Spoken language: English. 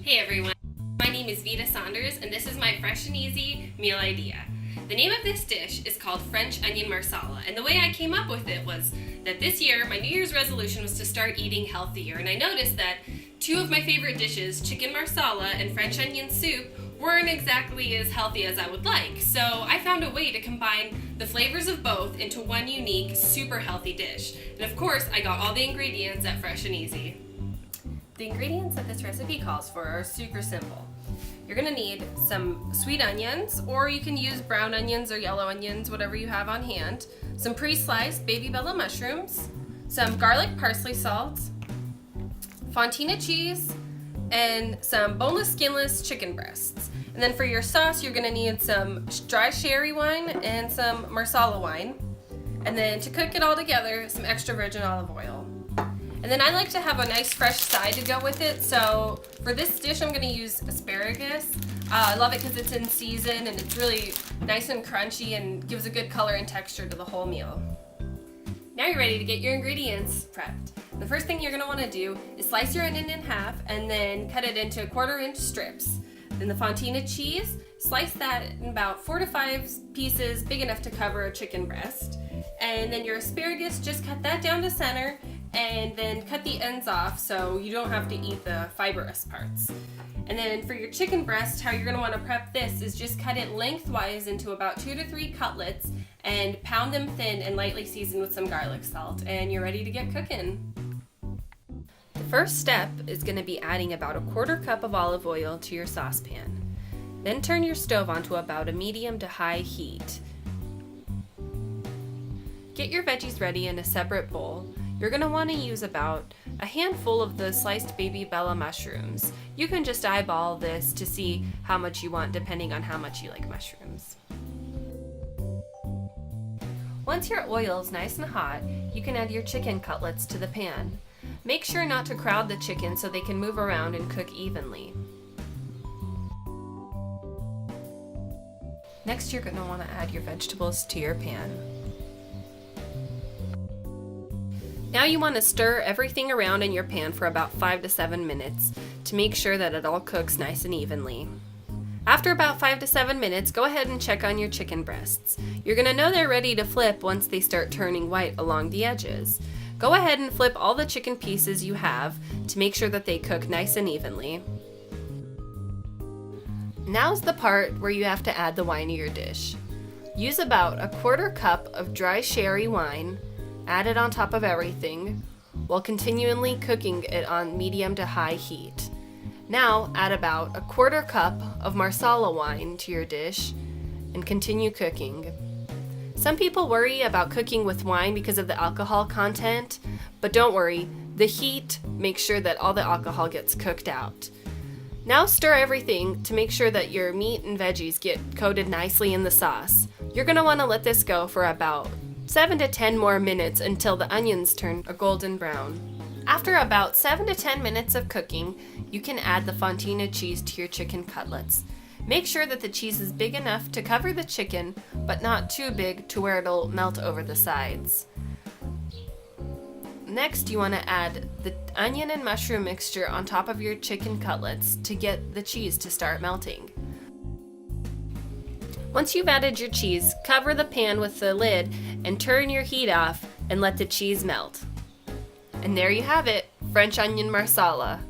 Hey everyone, my name is Vita Saunders and this is my fresh and easy meal idea. The name of this dish is called French onion marsala, and the way I came up with it was that this year my New Year's resolution was to start eating healthier, and I noticed that two of my favorite dishes, chicken marsala and French onion soup, weren't exactly as healthy as I would like. So I found a way to combine the flavors of both into one unique, super healthy dish. And of course, I got all the ingredients at Fresh and Easy. The ingredients that this recipe calls for are super simple. You're gonna need some sweet onions, or you can use brown onions or yellow onions, whatever you have on hand, some pre-sliced baby bella mushrooms, some garlic parsley salt, fontina cheese, and some boneless, skinless chicken breasts. And then for your sauce, you're gonna need some dry sherry wine and some Marsala wine. And then to cook it all together, some extra virgin olive oil. And then I like to have a nice fresh side to go with it. So for this dish, I'm gonna use asparagus. I love it because it's in season and it's really nice and crunchy and gives a good color and texture to the whole meal. Now you're ready to get your ingredients prepped. The first thing you're gonna wanna do is slice your onion in half and then cut it into 1/4 inch strips. Then the fontina cheese, slice that in about 4 to 5 pieces big enough to cover a chicken breast. And then your asparagus, just cut that down to center and then cut the ends off so you don't have to eat the fibrous parts. And then for your chicken breast, how you're gonna wanna prep this is just cut it lengthwise into about 2 to 3 cutlets and pound them thin and lightly season with some garlic salt, and you're ready to get cooking. The first step is gonna be adding about 1/4 cup of olive oil to your saucepan. Then turn your stove onto about a medium to high heat. Get your veggies ready in a separate bowl. You're going to want to use about a handful of the sliced baby bella mushrooms. You can just eyeball this to see how much you want depending on how much you like mushrooms. Once your oil is nice and hot, you can add your chicken cutlets to the pan. Make sure not to crowd the chicken so they can move around and cook evenly. Next, you're going to want to add your vegetables to your pan. Now you want to stir everything around in your pan for about 5 to 7 minutes to make sure that it all cooks nice and evenly. After about 5 to 7 minutes, go ahead and check on your chicken breasts. You're going to know they're ready to flip once they start turning white along the edges. Go ahead and flip all the chicken pieces you have to make sure that they cook nice and evenly. Now's the part where you have to add the wine to your dish. Use about 1/4 cup of dry sherry wine. Add it on top of everything while continually cooking it on medium to high heat. Now add about 1/4 cup of Marsala wine to your dish and continue cooking. Some people worry about cooking with wine because of the alcohol content, but don't worry, the heat makes sure that all the alcohol gets cooked out. Now stir everything to make sure that your meat and veggies get coated nicely in the sauce. You're going to want to let this go for about 7 to 10 more minutes until the onions turn a golden brown. After about 7 to 10 minutes of cooking, you can add the fontina cheese to your chicken cutlets. Make sure that the cheese is big enough to cover the chicken, but not too big to where it'll melt over the sides. Next, you want to add the onion and mushroom mixture on top of your chicken cutlets to get the cheese to start melting. Once you've added your cheese, cover the pan with the lid and turn your heat off and let the cheese melt. And there you have it, French onion marsala.